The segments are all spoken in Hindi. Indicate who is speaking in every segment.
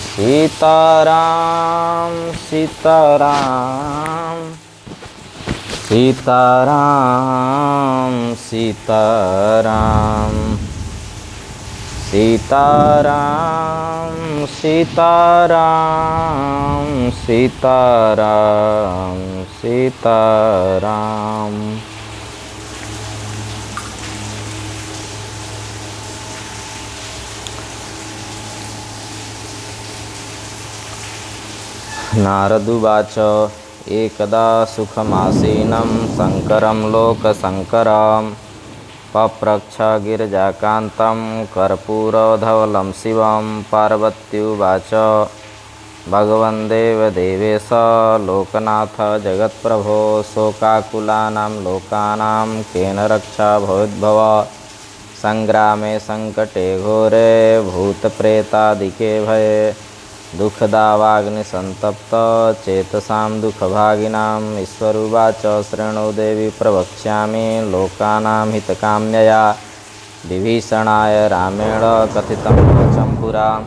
Speaker 1: सीताराम सीताराम सीताराम सीताराम सीताराम सीताराम सीताराम सीताराम। नारदुवाच एकदा सुखमासीनं शङ्करं लोकशङ्करं पप्रच्छ गिरिजाकान्तं कर्पूरधवलं शिवं। पार्वत्युवाच भगवन् देवदेवेश लोकनाथ जगत्प्रभो शोकाकुलानां लोकानां केन रक्षा भवेद्भव। सङ्ग्रामे सङ्कटे घोरे भूतप्रेतादिके भये दुःखदावाग्निसन्तप्त चेतसां दुःखभागिनाम्। ईश्वरुवाच शृणु देवी प्रवक्ष्यामि लोकानां हितकाम्यया। विभीषणाय रामेण कथितं कवचं पुरा।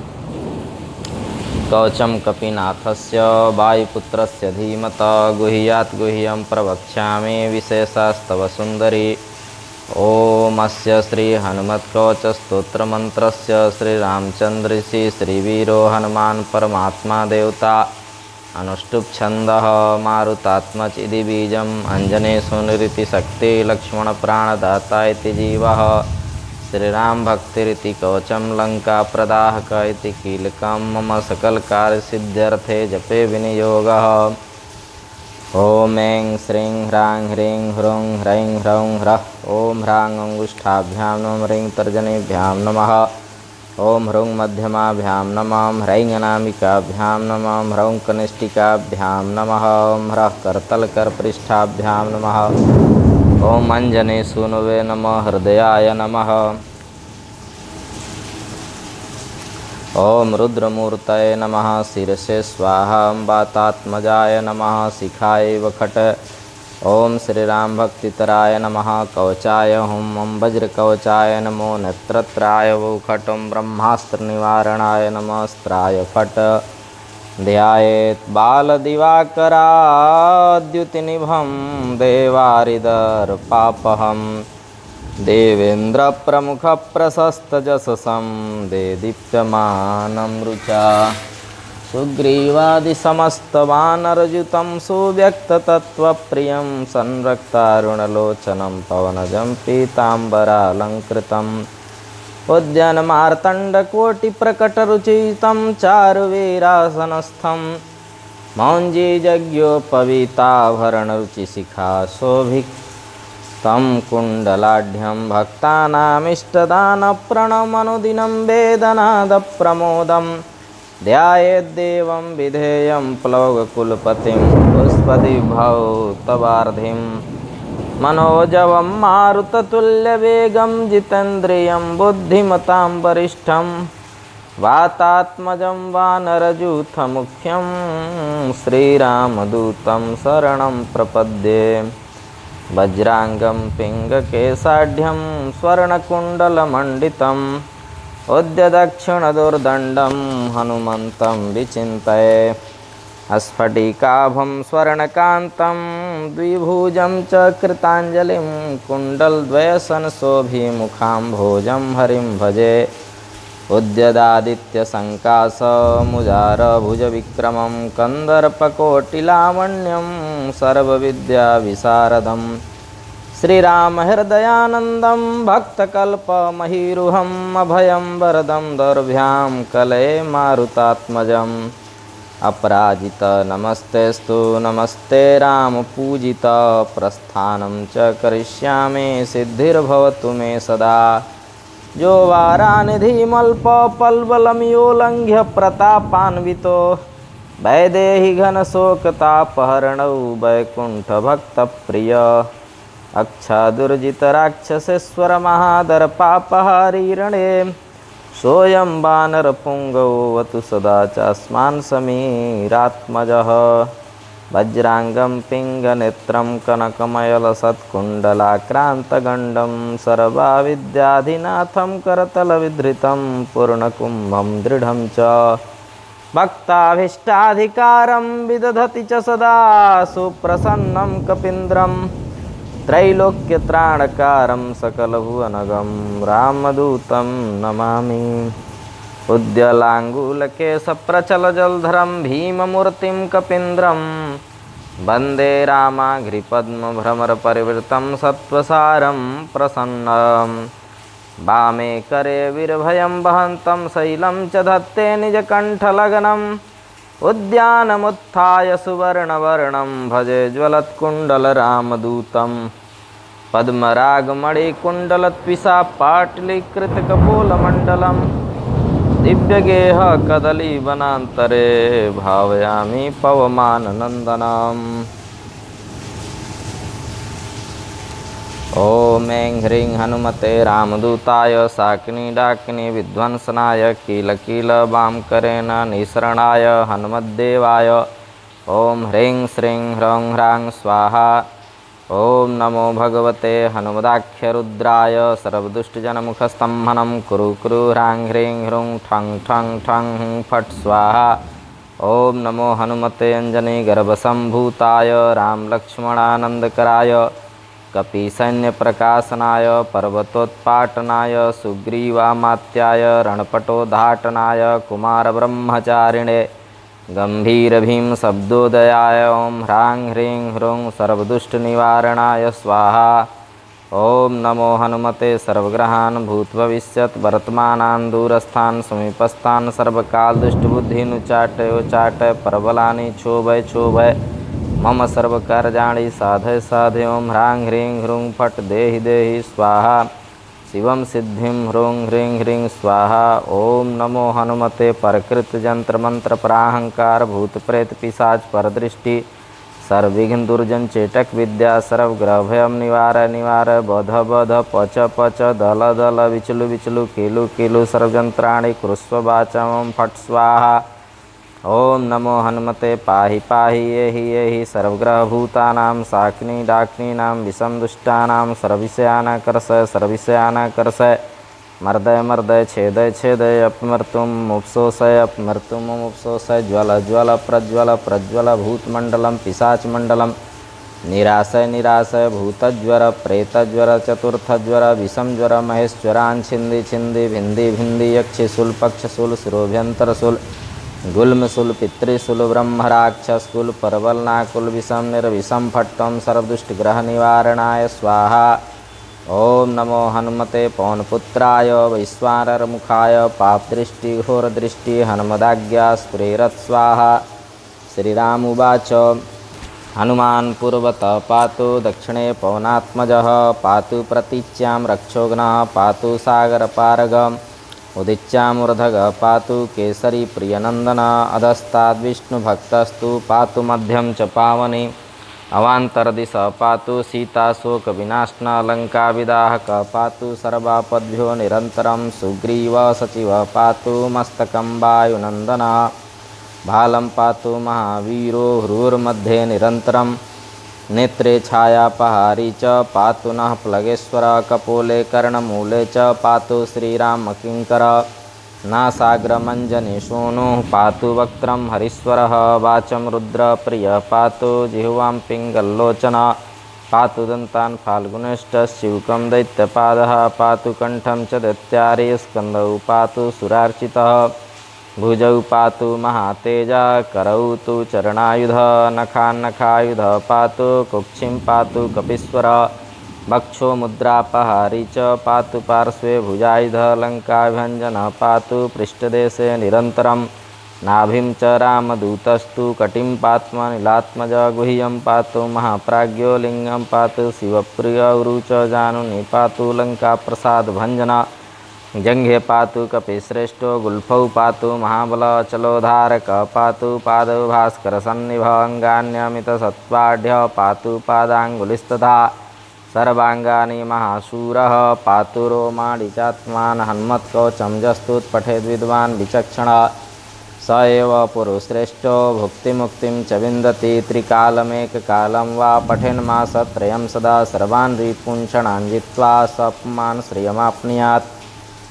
Speaker 1: कवचं कपिनाथस्य वायुपुत्रस्य धीमता गुह्यात् गुह्यं प्रवक्ष्यामि विशेषास्तव सुन्दरी। ओम अस्य श्री हनुमत्कवच स्तोत्रमन्त्रस्य श्रीरामचन्द्रऋषि श्रीवीरो हनुमान् परमात्मा देवता। अनुष्टुप् छन्दः मारुतात्मचिदि बीजम् अञ्जनेयसुनुरिति शक्ति लक्ष्मणप्राणदाता इति जीवः। श्रीराम भक्तिरिति कवचं लङ्काप्रदाहक इति कीलकं मम सकलकार्यसिद्ध्यर्थे जपे विनियोगः। ॐ ऐं श्रीं ह्रां ह्रीं ह्रूं ह्रैं ह्रौं ह्रः। ॐ ह्रां अङ्गुष्ठाभ्यां नमः ह्रीं तर्जनीभ्यां नमः। ॐ ह्रूं मध्यमाभ्यां नमः ह्रैं अनामिकाभ्यां नमः ह्रौं कनिष्ठिकाभ्यां नमः। ॐ ह्रः करतलकरपृष्ठाभ्यां नमः। ॐ अञ्जनेयसूनवे नमः हृदयाय नमः। ॐ रुद्रमूर्तये नमः शिरसे स्वाहा। वातात्मजाय नमः शिखाय वखट। ॐ श्रीराम भक्तितराय नमः कवचाय हुं। ॐ वज्रकवचाय नमो नेत्रत्राय वौखट। ॐ ब्रह्मास्त्रनिवारणाय नमः अस्त्राय फट्। ध्यायेत् बालदिवाकराद्युतिनिभं देवारिदर्पापहम्। देवेन्द्रप्रमुखप्रशस्तजशसं देदीप्यमानं रुचा। सुग्रीवादिसमस्तवानरयुतं सुव्यक्ततत्त्वप्रियं संरक्तारुणलोचनं पवनजं पीताम्बरालङ्कृतम्। उद्यानमार्तण्डकोटिप्रकटरुचितं चारुवीरासनस्थं। मौञ्जीजज्ञोपवीताभरणरुचिशिखा शोभितं कुण्डलाढ्यं। भक्तानामिष्टदानप्रणमनुदिनं वेदनादप्रमोदं। ध्यायेद्देवं विधेयं प्लवगकुलपतिं पुष्पदिभौतवार्धिं। मनोजवं मारुततुल्यवेगं जितेन्द्रियं बुद्धिमतां वरिष्ठं। वातात्मजं वानरयूथमुख्यं श्रीरामदूतं शरणं प्रपद्ये। वज्रांगं पिङ्गकेशाढ्यं स्वर्णकुण्डलमण्डितम्। उद्यदक्षिणदुर्दण्डं हनुमन्तं विचिन्तये। स्फटिकाभं स्वर्णकान्तं द्विभुजं च कृताञ्जलिं। कुण्डलद्वयसनशोभिमुखाम्भोजं हरिं भजे। उद्यदादित्यसङ्काशमुजारभुजविक्रमं कन्दर्पकोटिलावण्यं सर्वविद्याविशारदम्। श्रीरामहृदयानन्दं भक्तकल्पमहीरुहम् अभयं वरदं दौर्भ्यां कलये मारुतात्मजम्। अपराजित नमस्तेस्तु नमस्ते रामपूजित। प्रस्थानं च करिष्यामि सिद्धिर्भवतु मे सदा। जो वारानिधिमल्पल्वलमियोल्लङ्घ्य प्रतापान्वितो। वैदेहि घनशोकतापहरणौ वैकुण्ठभक्तप्रिय। अक्षादुर्जितराक्षसेश्वरमहादरपापहारी रणे। सोऽयं वानरपुङ्गवतु सदा चास्मान् समीरात्मजः। वज्रांगं पिङ्गनेत्रं कनकमयलसत्कुण्डलाक्रान्तगण्डं सर्वाविद्याधिनाथं करतलविधृतं पूर्णकुम्भं दृढं च। भक्ताभीष्टाधिकारं विदधति च सदा सुप्रसन्नं कपीन्द्रं त्रैलोक्यत्राणकारं सकलभुवनगं रामदूतं नमामि। उद्यलाङ्गूलकेशप्रचलजलधरं भीममूर्तिं कपीन्द्रं वन्दे रामाघ्रिपद्मभ्रमरपरिवृतं सत्त्वसारं प्रसन्नं वामे करे वीरभयं वहन्तं शैलं च धत्ते निजकण्ठलग्नम् उद्यानमुत्थाय सुवर्णवर्णं भजे ज्वलत्कुण्डलरामदूतं पद्मरागमणिकुण्डलत्विषा पाटलीकृतकपोलमण्डलं दिव्यगेह कदलीवनान्तरे भावयामि पवमाननन्दनम्। ॐ ऐं ह्रीं हनुमते रामदूताय शाकिनी डाकिनी विध्वंसनाय कीलकीलवामकरेण निःसरणाय हनुमद्देवाय ॐ ह्रीं श्रीं ह्रौं ह्रां स्वाहा। ॐ नमो भगवते हनुमदाख्यरुद्राय सर्वदुष्टजनमुखस्तम्भनं कुरु कुरु ह्रां ह्रीं ह्रूं ठं ठं ठं हुं फट् स्वाहा। ॐ नमो हनुमते अञ्जनीगर्भसम्भूताय रामलक्ष्मणानन्दकराय कपीसैन्यप्रकाशनाय पर्वतोत्पाटनाय सुग्रीवामात्याय रणपटोद्धाटनाय कुमारब्रह्मचारिणे गम्भीरभीमशब्दोदयाय ॐ ह्रां ह्रीं ह्रूं सर्वदुष्टनिवारणाय स्वाहा। ॐ नमो हनुमते सर्वग्रहान् भूतभविष्यत् वर्तमानान् दूरस्थान् समीपस्थान् सर्वकालदुष्टबुद्धीनुचाटयोचाटय परबलानि क्षोभय क्षोभय मम सर्वकार्याणि साधय साधय ॐ ह्रां ह्रीं ह्रूं फट् देहि देहि स्वाहा। शिवं सिद्धिं ह्रूं ह्रीं ह्रीं स्वाहा। ॐ नमो हनुमते परकृतजन्त्रमन्त्रपराहंकार भूतप्रेतपिशाच परदृष्टि सर्वविघ्न दुर्जन चेटक विद्या सर्वग्रहभयं निवार निवार बध बध पच पच दल दल विचलु विचलु कीलु कीलु सर्वजंत्राणि कुरुस्व वाचमं फट् स्वाहा। ॐ नमो हनुमते पाहि पाहि येहि सर्वग्रहभूतानां शाकिनी डाकिनीनां विषं दुष्टानां सर्वविषयानाकर्षय सर्वविषयानाकर्षय मर्दय मर्दय छेदय छेदय अपमर्तुं मुप्सोषय अपमर्तुं मुप्सोषय ज्वल ज्वल प्रज्वल प्रज्वल भूतमण्डलं पिशाचमण्डलं निराशय निराशय भूतज्वर प्रेतज्वर चतुर्थज्वर विषमज्वर महेश्वरान् छिन्दी छिन्दी भिन्दी भिन्दी यक्षिशूल पक्षशूल शिरोभ्यन्तरशूल गुल्मशूल पितृशूल ब्रह्मराक्षसशूल परबलनाकुल विषम निर्विषम फट्टं सर्वदुष्टग्रहनिवारणाय स्वाहा। ॐ नमो हनुमते पवनपुत्राय वैश्वानरमुखाय पापदृष्टि घोरदृष्टि हनुमदाज्ञा स्फुरेरत् स्वाहा। श्रीरामुवाच हनुमान् पूर्वतः पातु दक्षिणे पवनात्मजः पातु प्रतीच्यां रक्षोघ्नः पातु सागरपारगम् उदिच्यामूर्धगः पातु केसरी प्रियनन्दन अधस्ताद्विष्णुभक्तस्तु पातु मध्यं च पावनी अवान्तरदिशः पातु सीताशोकविनाशन लङ्काविदाहकः पातु सर्वापद्भ्यो निरन्तरं सुग्रीवसचिवः पातु मस्तकं वायुनन्दनः भालं पातु महावीरो हृर्मध्ये निरन्तरं नेत्रे छायापहारी च पातु नः प्लगेश्वर कपोले कर्णमूले च पातु श्रीरामकिङ्कर नासाग्रमञ्जनीशूनुः पातु वक्त्रं हरीश्वरः वाचं रुद्रप्रियः पातु जिह्वां पिङ्गल्लोचनः पातु दन्तान् फाल्गुनष्टः शिवकं दैत्यपादः पातु कण्ठं च दैत्यारी स्कन्दौ पातु सुरार्चितः भुजौ पातु महातेजः करौ तु चरणायुधः नखान्नखायुधः पातु कुक्षिं पातु कपीश्वरः वक्षो मुद्रापहारी च पातु पार्श्वे भुजायुधः लङ्काभञ्जनः पातु पृष्ठदेशे निरन्तरं नाभिं च रामदूतस्तु कटिं पात्मनिलात्मजः गुह्यं पातु महाप्राज्ञो लिङ्गं पातु शिवप्रियौरु च जानुनि पातु लङ्काप्रसादभञ्जना जंघे पातु कपिश्रेष्ठो गुल्फौ पातु महाबलचलोधारकः पातु पादौ भास्करसन्निभः अङ्गान्यमितसत्त्वाढ्यः पातु पादाङ्गुलिस्तथा सर्वाङ्गानि महाशूरः पातु रोमाणिचात्मान् हन्मत्कवचं जस्तुत्पठेद्विद्वान् विचक्षणः स एव पुरुश्रेष्ठो भुक्तिमुक्तिं च विन्दति त्रिकालमेककालं वा पठेन्मासत्रयं सदा सर्वान् रिपुंषणान् जित्वा सपमान् श्रियमाप्नुयात्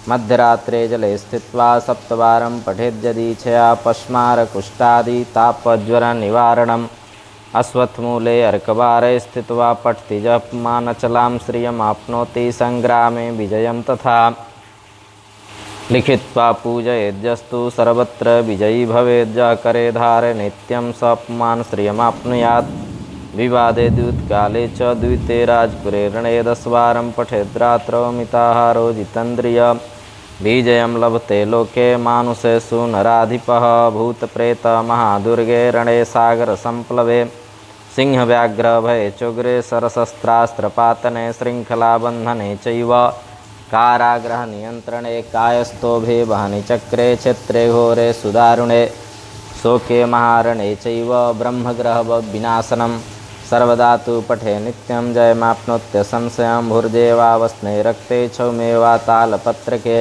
Speaker 1: मध्यरात्रे जले स्थित्वा सप्तवारं पठेद्यदीच्छया पश्मारकुष्ठादितापज्वरनिवारणम् अश्वत्थमूले अर्कवारे स्थित्वा पठति जपमानचलां श्रियमाप्नोति संग्रामे विजयं तथा लिखित्वा पूजयेद्यस्तु सर्वत्र विजयी भवेद् करे धारे नित्यं सपमान श्रियमाप्नुयात् विवादे द्युत्काले च द्विते राजपुरे रणे 10 वारं पठेद्रात्रौ मिताहारो जितेन्द्रिय विजयं लभते लोके मानुषेषु नराधिपः भूतप्रेत महादुर्गे रणे सागरसम्प्लवे सिंहव्याघ्रभये चोग्रे सरशस्त्रास्त्रपातने शृङ्खलाबन्धने चैव कारागृहनियन्त्रणे कायस्थोभे वहनिचक्रे क्षेत्रे घोरे सुदारुणे शोके महारणे चैव ब्रह्मग्रहविनाशनं सर्वदा तु पठे नित्यं जयमाप्नोत्यसंशयं भुर्जेवावस्ने रक्ते क्षौमेवा तालपत्रके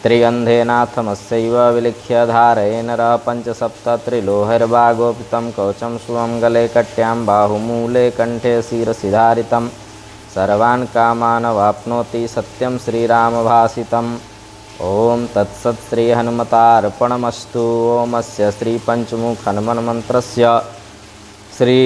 Speaker 1: त्रिगन्धेनाथमस्यैव विलिख्य धारयेन पंचसप्तत्रिलोहैर्वागोपितं कवचं शुभं गले कट्यां बाहुमूले कंठे शिरसि धारितं सर्वान् कामान् वाप्नोति सत्यं श्रीरामभासितम् ओम तत्सत् श्री हनुमतार्पणमस्तु। ओम अस्य श्री पंचमुख हनुमन् मंत्रस्य श्री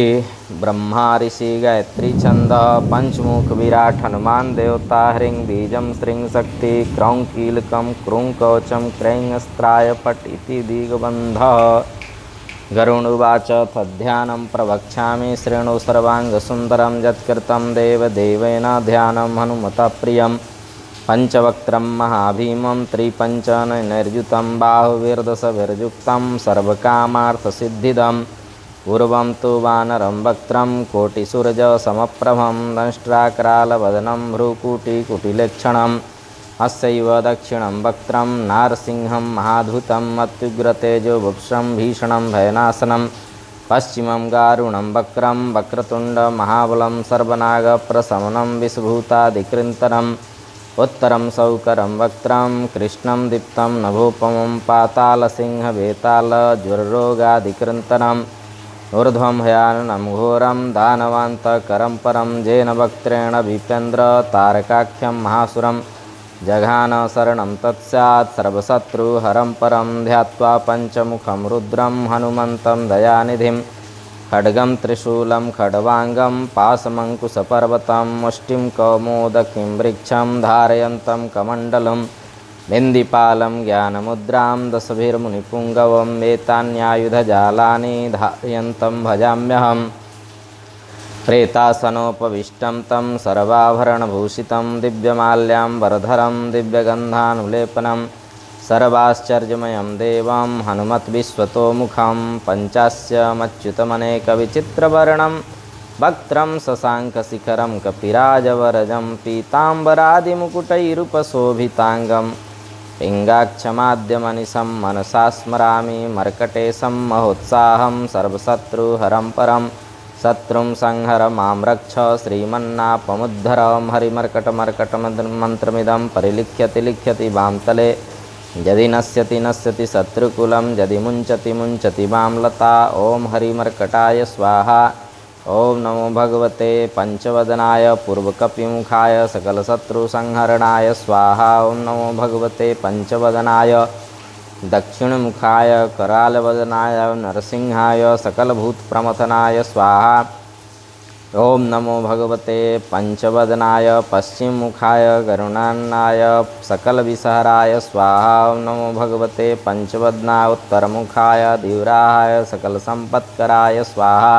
Speaker 1: ब्रह्मा ऋषि गायत्री छंद पंचमुख विराट हनुमान देवता ह्रीं बीजं श्रीं शक्ति क्रौं कीलकं क्रूं कवचं क्रैं अस्त्राय फट् इति दिग्बन्धः। गरुडुवाच तद्ध्यानं प्रवक्ष्यामि शृणु सर्वाङ्गसुन्दरं यत्कृतं देवदेवेन ध्यानं हनुमता प्रियं पंचवक्त्रं महाभीमं त्रिपञ्चनैर्युतं बाहुभिर्दशभिर्युक्तं सर्वकामार्थसिद्धिदम् पूर्वं तु वानरं वक्त्रं कोटिसूर्यसमप्रभं दंष्ट्राकरालवदनं भ्रूकुटिकुटिलेक्षणम् अस्यैव दक्षिणं वक्त्रं नारसिंहं महाधूतम् अत्युग्रतेजो वपुषं भीषणं भयनाशनं पश्चिमं गारुणं वक्रं वक्रतुण्डमहाबलं सर्वनागप्रशमनं विषभूतादिकृन्तनम् उत्तरं सौकरं वक्त्रं कृष्णं दीप्तं नभोपमं पातालसिंहवेतालज्वररोगादिकृन्तनम् ऊर्ध्वं हयाननं घोरं दानवान्तकरं परं जेन वक्त्रेण विपेन्द्र तारकाख्यं महासुरं जघान शरणं तत्स्यात् सर्वशत्रुहरं परं ध्यात्वा पंचमुखं रुद्रं हनुमन्तं दयानिधिं खड्गं त्रिशूलं खड्वाङ्गं पाशमङ्कुशपर्वतं मुष्टिं कौमोदकीं वृक्षं धारयन्तं कमण्डलं बिन्दिपालं ज्ञानमुद्रां दशभिर्मुनिपुङ्गवं एतान्यायुधजालानि धारयन्तं भजाम्यहम् प्रेतासनोपविष्टं तं सर्वाभरणभूषितं दिव्यमाल्याम्बरधरं दिव्यगन्धानुलेपनं सर्वाश्चर्यमयं देवं हनुमद्विश्वतोमुखं पञ्चास्यमच्युतमनेकविचित्रवर्णं वक्त्रं शशाङ्कशिखरं कपिराजवरजं पीताम्बरादिमुकुटैरुपशोभिताङ्गं पिङ्गाक्षमाद्यमनिशं मनसा स्मरामि मर्कटेशं महोत्साहं सर्वशत्रुहरं परं शत्रुं संहर मां रक्ष श्रीमन्नापमुद्धरं हरिमर्कटमर्कटमन्त्रमिदं परिलिख्यति लिख्यति वां तले यदि नश्यति नश्यति शत्रुकुलं यदि मुञ्चति मुञ्चति वां लता। ओम हरिमर्कटाय स्वाहा। ओम नमो भगवते पंचवदनाय पूर्वकपिमुखाय सकलशत्रुसंहरणाय स्वाहा। ओम नमो भगवते पंचवदनाय दक्षिणमुखाय करालवदनाय नरसिंहाय सकलभूतप्रमथनाय स्वाहा। ओम नमो भगवते पंचवदनाय पश्चिममुखाय गरुणान्नाय सकलविषहराय स्वाहा। ओम नमो भगवते पंचवदनाय उत्तरमुखाय धीव्राहाय सकलसम्पत्कराय स्वाहा।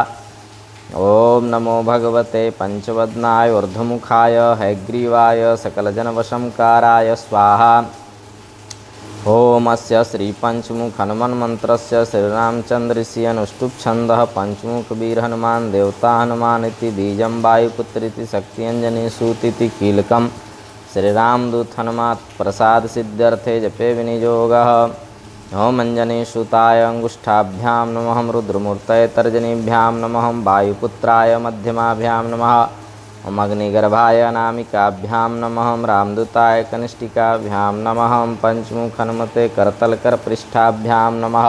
Speaker 1: ओम नमो भगवते पंचवदनाय ऊर्ध्वमुखाय हैग्रीवाय सकलजनवशंकाराय स्वाहा। ओम अस्य श्री पंचमुख हनुमन् मंत्रस्य श्रीरामचंद्रस्य अनुष्टुप् छंदः पंचमुख वीर हनुमान देवता हनुमान इति बीजं वायुपुत्रीति शक्तिअंजनी सूतिति कीलकं श्रीरामदूत हनुमात् प्रसाद सिद्ध्यर्थे जपे विनियोगः। ओम अंजनी सुताय अंगुष्ठाभ्यां नमः रुद्रमूर्तये तर्जनीभ्यां नमः वायुपुत्राय मध्यमाभ्यां नमः ओम अग्निगर्भाय अनामिकाभ्यां नमः रामदूताय कनिष्ठिकाभ्यां नमः पंचमुख हनुमते करतलकरपृष्ठाभ्यां नमः।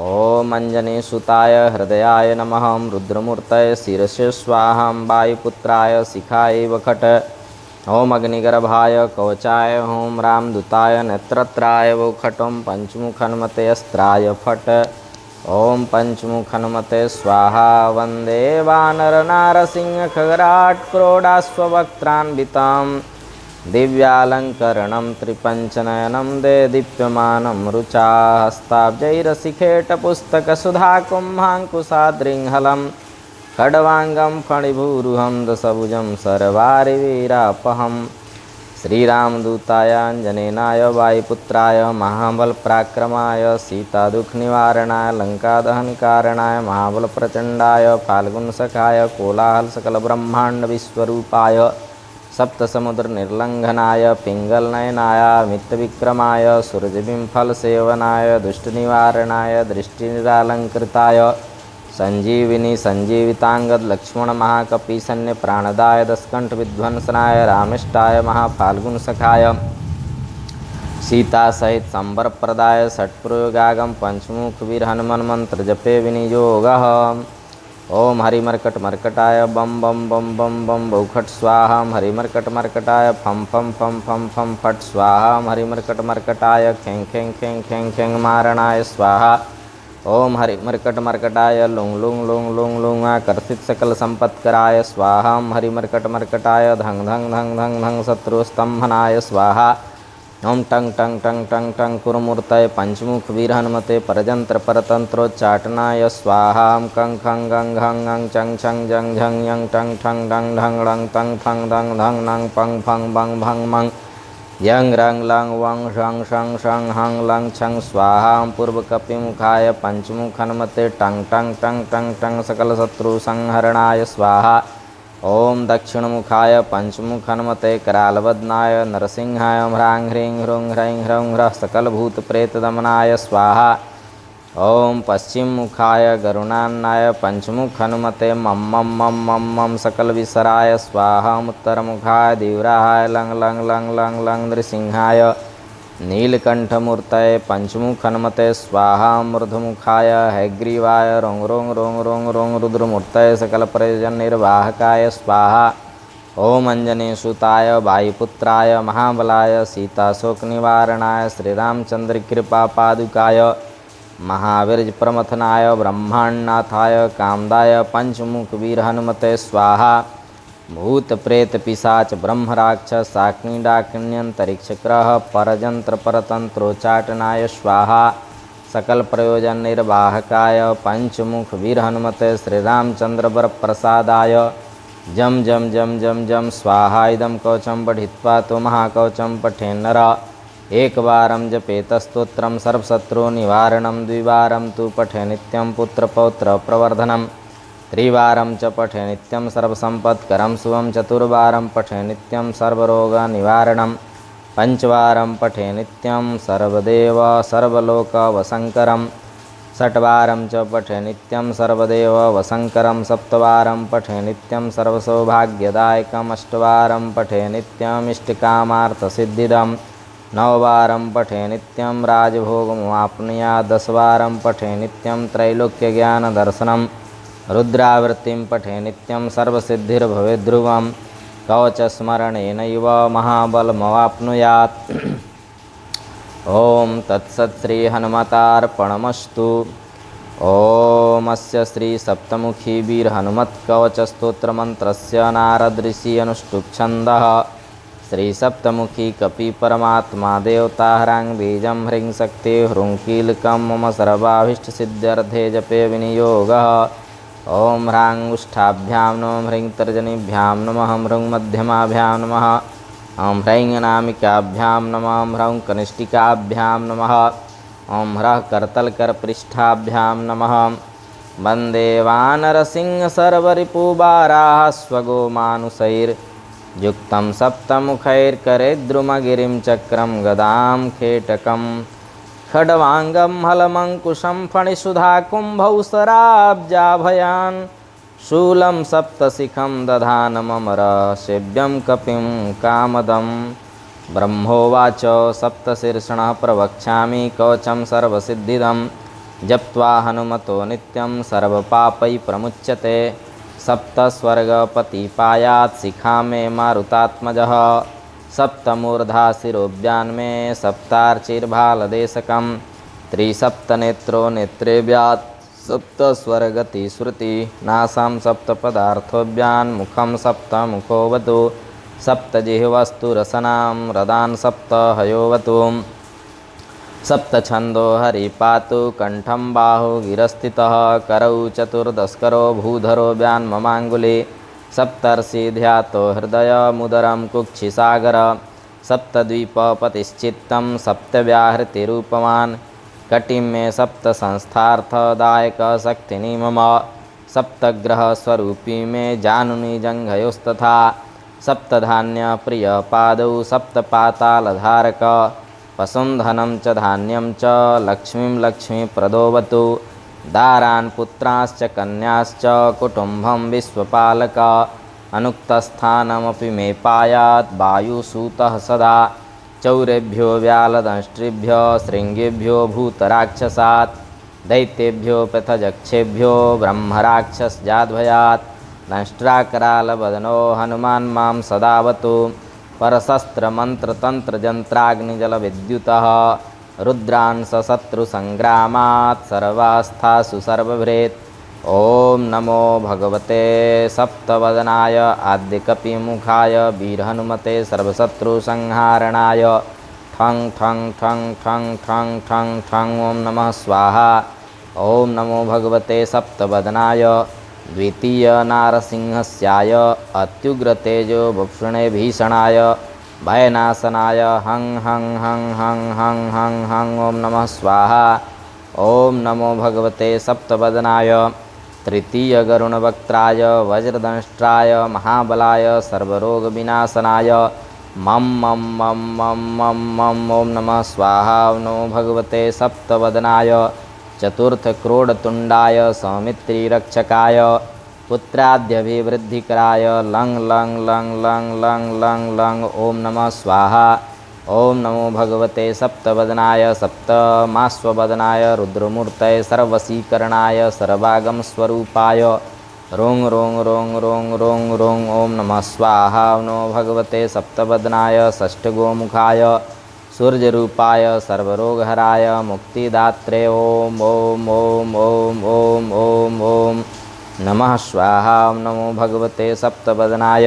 Speaker 1: ओम अंजनीसुताय हृदयाय नमः रुद्रमूर्तये शिरसे स्वाहा वायुपुत्राय शिखाय वखट ओम अग्निगर्भाय कवचाय ओम रामदूताय नेत्रत्राय वौखटों पंचमुखन्मते अस्त्राय फट ओम पंचमुखन्मते स्वाहा वंदे वानरनारसिंह खगराट क्रोडास्वक्त्रान्वितं दिव्यालंकरणं त्रिपंचनयनं दे दीप्यमानं रुचा हस्ताब्जैरसिखेटपुस्तकसुधाकुम्भाङ्कुशाद्रिङ्हलं खड्वांगं फणिभूरुहं दशभुजं सर्वारिवीरापहं श्रीरामदूताय वायुपुत्राय महाबलपराक्रमाय सीतादुःखनिवारणाय लंकादहनकारणाय महाबलप्रचण्डाय फाल्गुनसखाय कोलाहलसकलब्रह्माण्डविश्वरूपाय सप्तसमुद्रनिर्लङ्घनाय पिङ्गलनयनाय मित्रविक्रमाय सूर्यबिम्फलसेवनाय दुष्टनिवारणाय दृष्टिनिरालङ्कृताय संजीविनी संजीवितांगद लक्ष्मण महाकपि सन्य प्राणदाय दशकंठ विध्वंसनाय रामिष्टाय महाफाल्गुन सखाय सीता सहित संबर प्रदाय षट्प्रयोगागम पंचमुख वीर हनुमान मंत्र जपे विनियोगः ओम हरिमर्कट मर्कटाय बम बम बम बम बम बहुखट स्वाहा हरिमर्कट मर्कटाय फम फम फम फम फम फट स्वाहा हरिमर्कट मर्कटाय खें खें खें खें खें मारणाय स्वाहा ओम हरिमर्कट मर्कटाय लुंग लुंग लुंग लुंग लुंग आकर्षित सकल संपत्कराय स्वाहा हरिमर्कट मर्कटाय धंग धंग धंग धंग धंग शत्रुस्तंभनाय स्वाहा ओम टंग टंग टंग टंग टंग कुरुमूर्तये पंचमुख वीर हनुमते परजंत्र परतंत्रोच्चाटनाय स्वाहा कंग खंग गंग हंग अंग चंग छंग जंग झंग यंग टंग ठंग डंग ढंग डंग तंग फंग दंग धंग नंग पंग फंग बंग भंग मंग यंग रंग लंग वंग शंग शंग शंग हंग लंग छंग स्वाहा पूर्वकपिमुखाय पंचमुख हनुमते टंग टंग टंग टंग टंग सकल शत्रु संहरणाय स्वाहा ओम दक्षिणमुखाय पंचमुख हनुमते करालवदनाय नरसिंहाय ह्रांग ह्रीं ह्रूं ह्रैं ह्रौं ह्रः सकलभूत प्रेत दमनाय स्वाहा ओम पश्चिम मुखाय गरुणान्नाय पंचमुख हनुमते मम मम मम मम मम सकल विसराय स्वाहा उत्तर मुखाय दीव्राहाय लंग लंग लंग लंग लंग नृसिंहाय नीलकंठमूर्तये पंचमुख हनुमते स्वाहा मृदुमुखाय हैग्रीवाय रोंग रोंग रोंग रोंग रोंग रुद्रमूर्तये सकल प्रयोजन निर्वाहकाय स्वाहा ओम अंजनीसुताय वायुपुत्राय महाबलाय सीताशोक निवारणाय श्रीरामचंद्र कृपा पादुकाय महावीर प्रमथनाय ब्रह्मांडनाथाय कामदाय पंचमुख वीर हनुमते स्वाहा भूत प्रेत पिशाच ब्रह्म राक्षस साग्नि डाकिन्यंतरिक्ष ग्रह परजंत्र परतंत्रोच्चाटनाय स्वाहा सकल प्रयोजन निर्वाहकाय पंचमुख वीर हनुमते श्रीरामचंद्र वर प्रसादाय जम जम जम जम जम स्वाहा इदं कवचं पठित्वा तो महाकवचं पठेन्नर एक बारं जपेतस्तोत्रं सर्वशत्रु निवारणं द्विवारं तु पठे नित्यं पुत्रपौत्र प्रवर्धनं त्रिवारं च पठे नित्यं सर्वसम्पत्करं शुभं चतुर्वारं पठे नित्यं सर्वरोगनिवारणं पंचवारं पठे नित्यं सर्वदेव सर्वलोकवशङ्करं षट्वारं च पठे नित्यं सर्वदेव वशङ्करं सप्तवारं पठे नित्यं सर्वसौभाग्यदायकम् अष्टवारं पठे नित्यम् इष्टकामार्थसिद्धिदं नववारं पठे नित्यं राजभोगमाप्नुयात् दशवारं पठे नित्यं त्रैलोक्यज्ञानदर्शनं रुद्रावृत्तिं पठे नित्यं सर्वसिद्धिर्भवेत् ध्रुवं कवचस्मरणेनैव महाबलमवाप्नुयात् ॐ तत्सत् श्रीहनुमतार्पणमस्तु ॐ अस्य श्रीसप्तमुखी वीरहनुमत्कवचस्तोत्रमन्त्रस्य नारद ऋषि अनुष्टुप् श्रीसप्तमुखी कपि परमात्मा देवता ह्रां बीजं ह्रीं शक्ति ह्रूं कीलकं मम सर्वाभीष्टसिद्ध्यर्थे जपे विनियोगः ॐ ह्रां उष्ठाभ्यां नमः ह्रीं तर्जनीभ्यां नमः ह्रूं मध्यमाभ्यां नमः ॐ ह्रैं अनामिकाभ्यां नमः ह्रौं कनिष्ठिकाभ्यां नमः ॐ ह्रः करतलकरपृष्ठाभ्यां नमः वन्दे वानरसिंह सर्वरिपुबाराः स्वगोमानुषैर्युक्तं सप्तमुखैर्करेद्रुमगिरिं चक्रं गदां खेटकं खड्वांगं हलमङ्कुशं फणिसुधाकुम्भौसराब्जाभयान् शूलं सप्तशिखं दधानममरसेव्यं कपिं कामदं ब्रह्मोवाच सप्तशीर्षणः प्रवक्ष्यामि कवचं सर्वसिद्धिदं जप्त्वा हनुमतो नित्यं सर्वपापैः प्रमुच्यते सप्तस्वर्गपति पायात् शिखा मे मारुतात्मजः सप्तमूर्धा शिरोभ्यां मे सप्तार्चिर्भालदेशकं त्रिसप्तनेत्रो नेत्रेभ्यात् सप्तस्वरगति श्रुति नासां सप्तपदार्थोभ्यां मुखं सप्तमुखोऽवतु सप्तजिह्वस्तु रसनां रदान् सप्तहयोऽवतु सप्तछन्दो हरिपातु कंठं बाहु गिरस्थितः करौ चतुर्दशकरो भूधरो व्यान्ममाङ्गुले सप्तर्षि ध्यातो हृदय मुदरं कुक्षिसागर सप्तद्वीपपतिश्चित्तं सप्तव्याहृतिरूपवान् कटिं मे सप्तसंस्थार्थदायक शक्तिनि मम सप्तग्रहस्वरूपी मे जानुनि जङ्घयोस्तथा सप्तधान्यप्रियपादौ सप्तपातालधारक पशुं धनं च धान्यं च लक्ष्मीं लक्ष्मीप्रदोऽवतु दारान् पुत्राश्च कन्याश्च कुटुम्बं विश्वपालक अनुक्तस्थानमपि मे पायात् वायुसूतः सदा चौरेभ्यो व्यालदंष्ट्रिभ्यो शृङ्गेभ्यो भूतराक्षसात् दैत्येभ्यो पृथजक्षेभ्यो ब्रह्मराक्षसजाद्भयात् दंष्ट्राकरालवदनो हनुमान् मां सदावतु परशस्त्रमन्त्रतन्त्रजन्त्राग्निजलविद्युतः रुद्रांश शत्रुसङ्ग्रामात् सर्वास्थासु सर्वभृत् ॐ नमो भगवते सप्तवदनाय आद्यकपिमुखाय वीरहनुमते सर्वशत्रुसंहारणाय ठं ठं ठं ठं ठं ठं ठं ॐ नमः स्वाहा। ॐ नमो भगवते सप्तवदनाय द्वितीय नारसिंहस्याय अत्युग्रतेजो भक्षणे भीषणाय भयनाशनाय हं हं हं हं हं हं हं ॐ नमः स्वाहा। ॐ नमो भगवते सप्तवदनाय तृतीय गरुणवक्त्राय वज्रदंष्ट्राय महाबलाय सर्वरोगविनाशनाय मम मम मम मम मम मम ॐ नमः स्वाहा। ॐ नमो भगवते सप्तवदनाय चतुर्थक्रोडतुण्डाय सौमित्रीरक्षकाय पुत्राद्यभिवृद्धिकराय लं लं लं लं लं लं लं ॐ नमः स्वाहा। ॐ नमो भगवते सप्तवदनाय सप्तमास्वदनाय रुद्रमूर्तये सर्वशीकरणाय सर्वागमस्वरूपाय रों रों रों रों रों रों ॐ नमः स्वाहा। ॐ नमो भगवते सप्तवदनाय षष्ठगोमुखाय सूर्यरूपाय सर्वरोगहराय मुक्तिदात्रे ॐ ॐ ॐ ॐ ॐ ॐ ॐ नमः स्वाहा। ॐ नमो भगवते सप्तवदनाय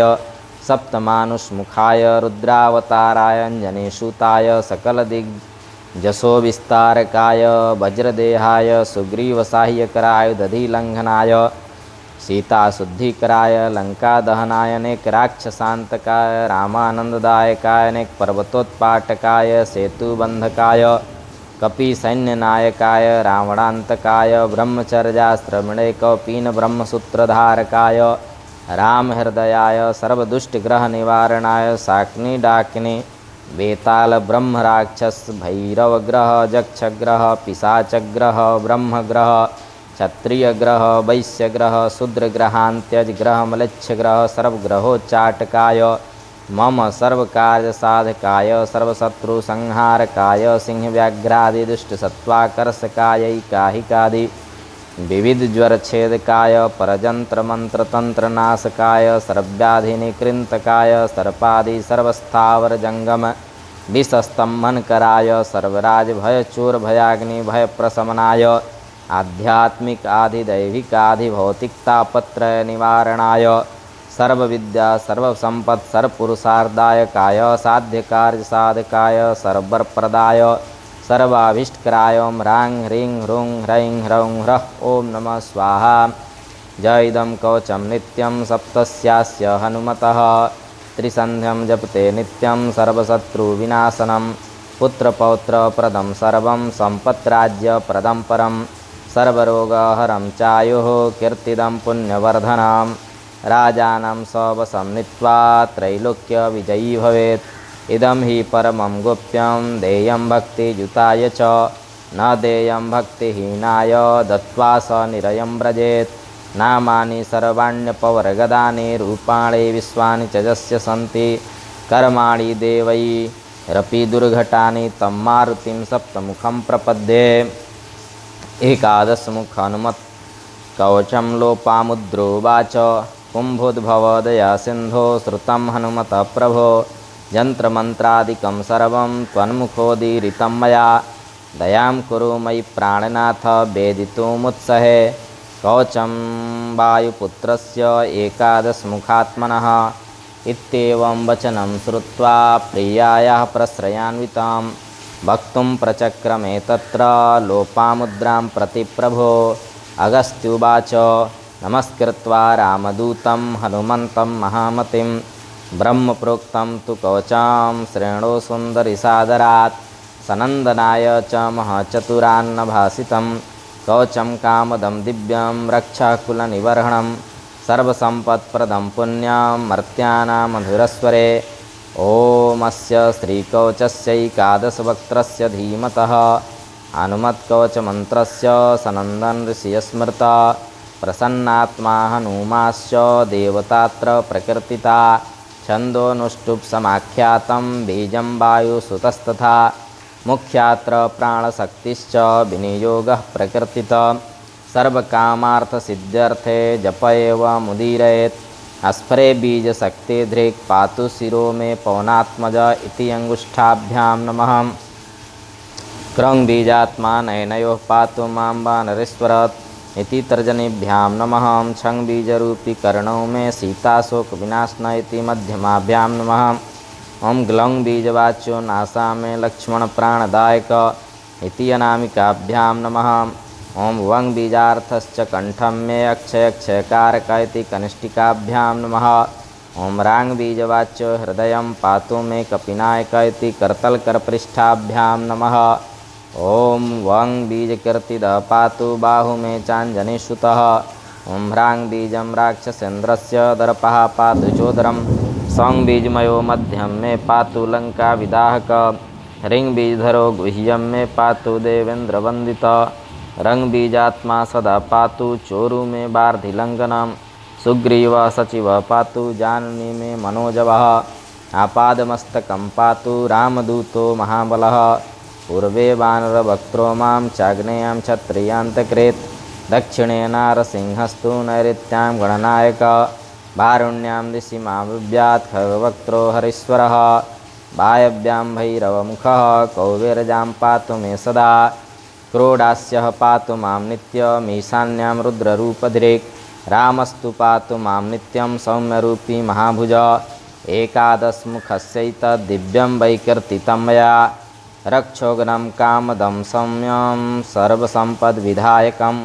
Speaker 1: सप्तमानुष्मुखाय रुद्रावताराय अंजनीसूताय सकलदिग्जसोविस्तारकाय वज्रदेहाय सुग्रीवसाह्यकरायुधधिलङ्घनाय सीताशुद्धिकराय लङ्कादहनाय अनेकराक्षसान्तकाय रामानन्ददायकाय अनेकपर्वतोत्पाटकाय सेतुबन्धकाय कपिसैन्यनायकाय रावणान्तकाय ब्रह्मचर्याश्रमणे कौपीनब्रह्मसूत्रधारकाय रामहृदयाय सर्वदुष्टग्रहनिवारणाय शाक्निडाकिनी वेतालब्रह्मराक्षस भैरवग्रह जक्षग्रह पिशाचग्रह ब्रह्मग्रह क्षत्रियग्रह वैश्यग्रह शूद्रग्रहान्त्यजग्रह मलेच्छग्रह सर्वग्रहोच्चाटकाय मम सर्वकार्यसाधकाय सर्वशत्रुसंहारकाय सिंहव्याघ्रादिदुष्टसत्त्वाकर्षकायैकाहिकादि विविधज्वरच्छेदकाय परजन्त्रमन्त्रतन्त्रनाशकाय सर्वव्याधिनिकृन्तकाय सर्पादि सर्वस्थावरजङ्गम विषस्तम्भनकराय सर्वराजभयचोरभयाग्निभयप्रशमनाय आध्यात्मिक आधिदैविकाधिभौतिकतापत्रयनिवारणाय सर्वविद्या सर्वसंपत् सर्वपुरुषार्थदायकाय साध्यकार्यसाधकाय सर्ववरप्रदाय सर्वाभीष्टकराय ॐ ह्रां ह्रीं ह्रूं ह्रैं ह्रौं ह्रः ॐ नमः स्वाहा। जय इदं कवचं नित्यं सप्तस्यास्य हनुमतः त्रिसन्ध्यं जपते नित्यं सर्वशत्रुविनाशनं पुत्रपौत्रप्रदं सर्वं सम्पत्राज्यप्रदं परं सर्वरोगहरं चायुः कीर्तिदं पुण्यवर्धनं राजानं सवसं नीत्वा त्रैलोक्यविजयी भवेत्। इदं हि परमं गुप्यं देयं भक्तियुताय च न देयं भक्तिहीनाय दत्त्वा स निरयं व्रजेत्। नामानि सर्वाण्यपवर्गदानि रूपाणि विश्वानि च यस्य सन्ति कर्माणि देवैरपि दुर्घटानि तं मारुतिं सप्तमुखं प्रपद्ये। एकादशमुख हनुमत् कवचं लोपामुद्रोवाच कुम्भोद्भवदया सिन्धो श्रुतं हनुमतः प्रभो यन्त्रमन्त्रादिकं सर्वं त्वन्मुखोदीरितं मया दयां कुरु मयि प्राणनाथ वेदितुमुत्सहे कवचं वायुपुत्रस्य एकादशमुखात्मनः इत्येवं वचनं श्रुत्वा प्रियायाः प्रश्रयान्वितां वक्तुं प्रचक्रमे तत्र लोपामुद्रां प्रति प्रभो अगस्त्युवाच नमस्कृत्वा रामदूतं हनुमन्तं महामतिं ब्रह्मप्रोक्तं तु कवचं श्रेणो सुन्दरि सादरात् सनन्दनाय च महचतुरान्नभासितं कवचं कामदं दिव्यं रक्षाकुलनिवर्हणं सर्वसम्पत्प्रदं पुण्यं मर्त्यानां मधुरस्वरे ओमस्य श्रीकवचस्यैकादशवक्त्रस्य धीमतः हनुमत्कवचमन्त्रस्य सनन्दन ऋषिस्मृता प्रसन्नात्मा हनुमाश्च देवतात्र प्रकीर्तिता छन्दोनुष्टुप्समाख्यातं बीजं वायुसुतस्तथा मुख्यात्र प्राणशक्तिश्च विनियोगः प्रकीर्तितः सर्वकामार्थसिद्ध्यर्थे जप एव मुदीरयेत् अस्फरे बीजशक्तिधृक् पातु शिरो मे पवनात्मज इति अंगुष्ठाभ्यां नमः क्रं बीजात्मा नयनयोः पातु मां वानरेश्वरत् इति तर्जनीभ्यां नमः छं बीजरूपी कर्णौ मे सीताशोकविनाशन इति मध्यमाभ्यां नमः ओं ग्लं बीजवाच्यो नासा मे लक्ष्मणप्राणदायक इति अनामिकाभ्यां नमः ओं वं बीजार्थश्च कंठं मे अक्षयक्षयकारक इति कनिष्ठिकाभ्यां नमः ओं रांग बीजवाच्यो हृदयं पातु मे कपिनायक इति करतलकरपृष्ठाभ्यां नमः ओं वं बीजकीर्तिदः पातु बाहु मे चाञ्जनीसुतः ओं ह्रां बीजं राक्षसेन्द्रस्य दर्पः पातु चोदरं सं बीजमयो मध्यं मे पातु लङ्काविदाहक ह्रीं बीजधरो गुह्यं मे पातु देवेन्द्रवन्दित रंग बीजात्मा सदा पातु चोरु मे बार्धिलङ्घनं सुग्रीव सचिव पातु जाननी मे मनोजवः आपादमस्तकं पातु रामदूतो महाबलः पूर्वे वानरवक्त्रो मां चाग्नेयां क्षत्रियान्तकृत् दक्षिणे नारसिंहस्तु नैऋत्यां गणनायक वारुण्यां दिशि माविव्यात् खगवक्त्रो हरीश्वरः वायव्यां भैरवमुखः कौवेरजां पातु मे सदा क्रोडास्यः पातु मां नित्यमीशान्यां रुद्ररूपधृक् रामस्तु पातु मां नित्यं सौम्यरूपी महाभुज एकादशमुखस्यैतद्दिव्यं वैकीर्तितं मया रक्षोघ्नं कामदं सौम्यं सर्वसम्पद्विधायकं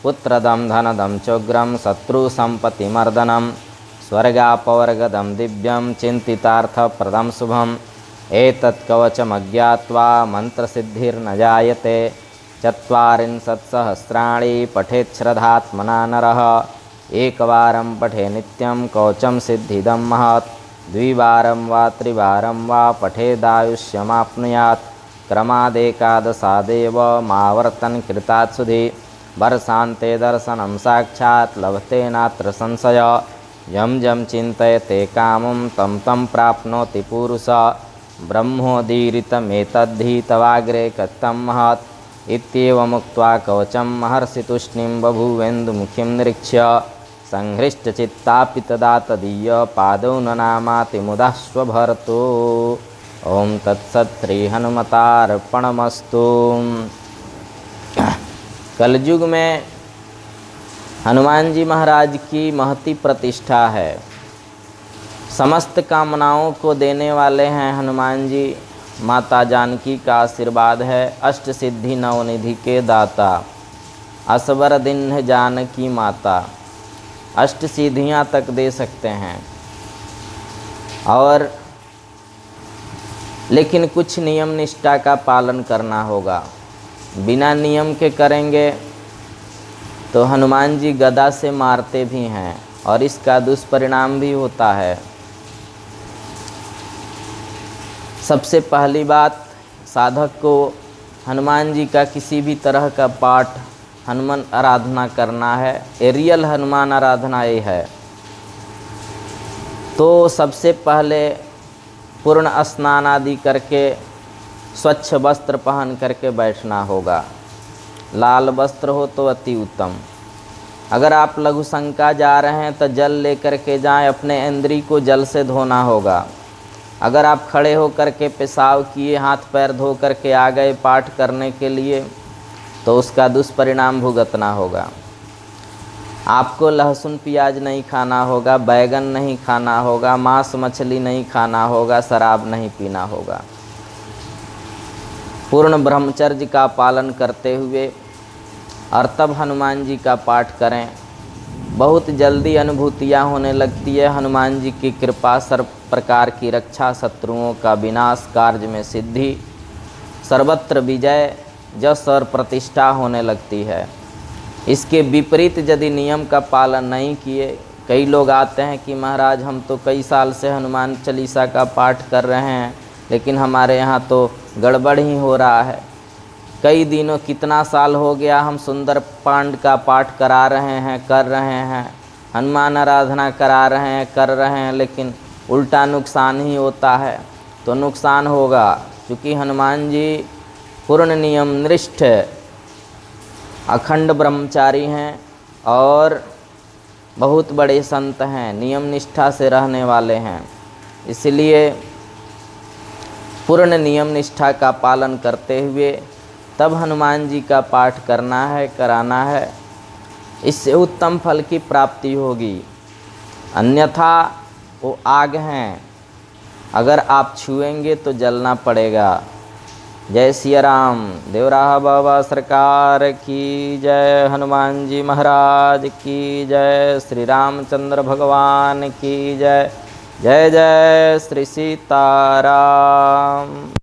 Speaker 1: पुत्रदं धनदं चोग्रं शत्रुसम्पत्तिमर्दनं स्वर्गापवर्गदं दिव्यं चिन्तितार्थप्रदं शुभम् एतत् कवचमज्ञात्वा मन्त्रसिद्धिर्न जायते चत्वारिंशत्सहस्राणि पठेत् श्रद्धात्मना नरः एकवारं पठे नित्यं कवचं सिद्धिदं महत् द्विवारं वा त्रिवारं वा पठेदायुष्यमाप्नुयात् क्रमादेकादशादेव मावर्तन कृतात् सुधि वर्षान्ते दर्शनं साक्षात् लभते नात्र संशय यं यं चिन्तयते कामं तं तं प्राप्नोति पुरुषः ब्रह्मोदीरितमेतद्धि तवाग्रे कथं महत् इत्येवमुक्त्वा कवचं महर्षितूष्णीं बभूवेन्दुमुखीं निरीक्ष्य संहृष्टचित्तापि तदा तदीयपादौ ननामातिमुदा स्वभर्तो ओं तत्सत् श्रीहनुमतार्पणमस्तु। कलयुग में हनुमान जी महाराज की महती प्रतिष्ठा है। समस्त कामनाओं को देने वाले हैं हनुमान जी। माता जानकी का आशीर्वाद है। अष्ट सिद्धि नवनिधि के दाता असबर दिन जानकी माता। अष्ट सिद्धियां तक दे सकते हैं और लेकिन कुछ नियम निष्ठा का पालन करना होगा। बिना नियम के करेंगे तो हनुमान जी गदा से मारते भी हैं और इसका दुष्परिणाम भी होता है। सबसे पहली बात, साधक को हनुमान जी का किसी भी तरह का पाठ हनुमान आराधना करना है। ये रियल हनुमान आराधना ये है। तो सबसे पहले पूर्ण स्नान आदि करके स्वच्छ वस्त्र पहन करके बैठना होगा। लाल वस्त्र हो तो अति उत्तम। अगर आप लघु शंका जा रहे हैं तो जल लेकर के जाएं, अपने इंद्री को जल से धोना होगा। अगर आप खड़े होकर के पेशाब किए, हाथ पैर धो करके आ गए पाठ करने के लिए, तो उसका दुष्परिणाम भुगतना होगा। आपको लहसुन प्याज नहीं खाना होगा, बैगन नहीं खाना होगा, मांस मछली नहीं खाना होगा, शराब नहीं पीना होगा। पूर्ण ब्रह्मचर्य का पालन करते हुए और तब हनुमान जी का पाठ करें। बहुत जल्दी अनुभूतियाँ होने लगती है। हनुमान जी की कृपा, सर्व प्रकार की रक्षा, शत्रुओं का विनाश, कार्य में सिद्धि, सर्वत्र विजय, यश और प्रतिष्ठा होने लगती है। इसके विपरीत यदि नियम का पालन नहीं किए, कई लोग आते हैं कि महाराज हम तो कई साल से हनुमान चालीसा का पाठ कर रहे हैं, लेकिन हमारे यहाँ तो गड़बड़ ही हो रहा है। कई दिनों, कितना साल हो गया हम सुंदर कांड का पाठ करा रहे हैं, कर रहे हैं, हनुमान आराधना करा रहे हैं, कर रहे हैं, लेकिन उल्टा नुकसान ही होता है। तो नुकसान होगा, क्योंकि हनुमान जी पूर्ण नियम निष्ठ, अखंड ब्रह्मचारी हैं और बहुत बड़े संत हैं, नियम निष्ठा से रहने वाले हैं। इसलिए पूर्ण नियम निष्ठा का पालन करते हुए तब हनुमान जी का पाठ करना है, कराना है। इससे उत्तम फल की प्राप्ति होगी। अन्यथा वो आग हैं, अगर आप छुएंगे तो जलना पड़ेगा। जय सिया राम। देवराहा बाबा सरकार की जय। हनुमान जी महाराज की जय। श्री रामचंद्र भगवान की जय। जय जय श्री सीताराम।